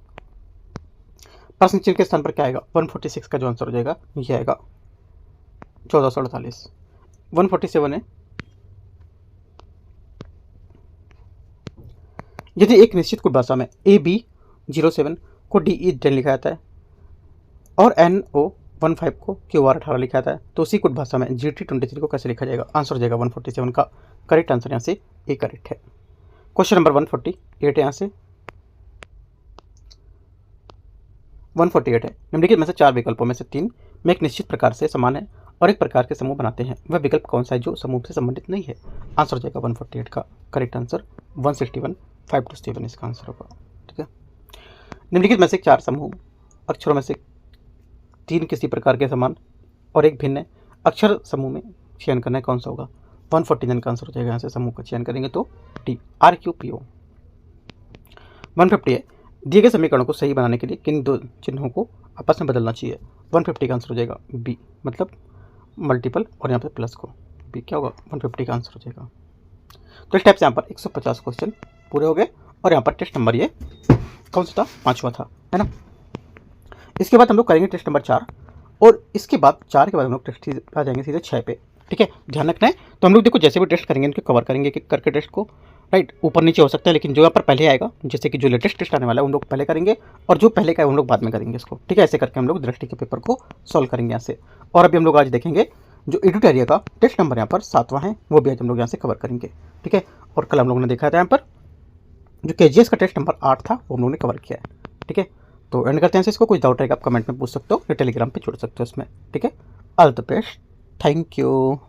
प्रश्न चिन्ह के स्थान पर क्या आएगा, 146 का जो आंसर हो जाएगा ये आएगा 1448। 147 है, यदि एक निश्चित कोड भाषा में AB07 को DE10 लिखा जाता है और NO15 को QR18 लिखा जाता है तो उसी कोड भाषा में GT23 को कैसे लिखा जाएगा। आंसर हो जाएगा 147 का करेक्ट आंसर यहाँ से ए करेक्ट है। क्वेश्चन नंबर 148 है, यहाँ से 148 है, निम्नलिखित में से 4 विकल्पों में से 3 में एक निश्चित प्रकार से समान है और एक प्रकार के समूह बनाते हैं, वह विकल्प कौन सा है जो समूह से संबंधित नहीं है। आंसर हो जाएगा 148 का करेक्ट आंसर 161 5 to 7 इसका आंसर होगा। ठीक है, निम्नलिखित में से 4 समूह अक्षरों में से 3 किसी प्रकार के समान और एक भिन्न अक्षर समूह में चयन करना है, कौन सा होगा। 149 का आंसर हो जाएगा, यहाँ से समूह का चयन करेंगे तो टी RQPO। 150 है, दिए गए समीकरणों को सही बनाने के लिए किन दो चिन्हों को आपस में बदलना चाहिए। 150 का आंसर हो जाएगा बी, मतलब मल्टीपल और यहाँ पे प्लस को बी क्या होगा 150 का आंसर हो जाएगा। तो इस टाइप से यहाँ पर 150 क्वेश्चन पूरे हो गए और यहाँ पर टेस्ट नंबर ये कौन सा था, 5वां था, है ना। इसके बाद हम लोग करेंगे टेस्ट नंबर 4 और इसके बाद 4 के बाद हम लोग टेस्ट आ जाएंगे सीधे 6 पे। ठीक है, ध्यान रखना है। तो हम लोग देखो जैसे भी टेस्ट करेंगे इनको कवर करेंगे एक एक करके टेस्ट को, राइट। ऊपर नीचे हो सकता है लेकिन जो यहाँ पर पहले आएगा, जैसे कि जो लेटेस्ट टेस्ट आने वाला है उन लोग पहले करेंगे और जो पहले का है उन लोग बाद में करेंगे इसको। ठीक है, ऐसे करके हम लोग दृष्टि के पेपर को सॉल्व करेंगे यहाँ से। और अभी हम लोग आज देखेंगे जो एडिटोरिया का टेस्ट नंबर यहाँ पर 7वां है वो भी आज हम लोग यहाँ से कवर करेंगे। ठीक है, और कल हम लोगों ने देखा था यहाँ पर जो KGS का टेस्ट नंबर 8 था वो हम लोगों ने कवर किया है। ठीक है, तो एंड करते हैं इसको। कुछ डाउट रहेगा आप कमेंट में पूछ सकते हो या टेलीग्राम पे जुड़ सकते हो इसमें। ठीक है, all the best, thank you.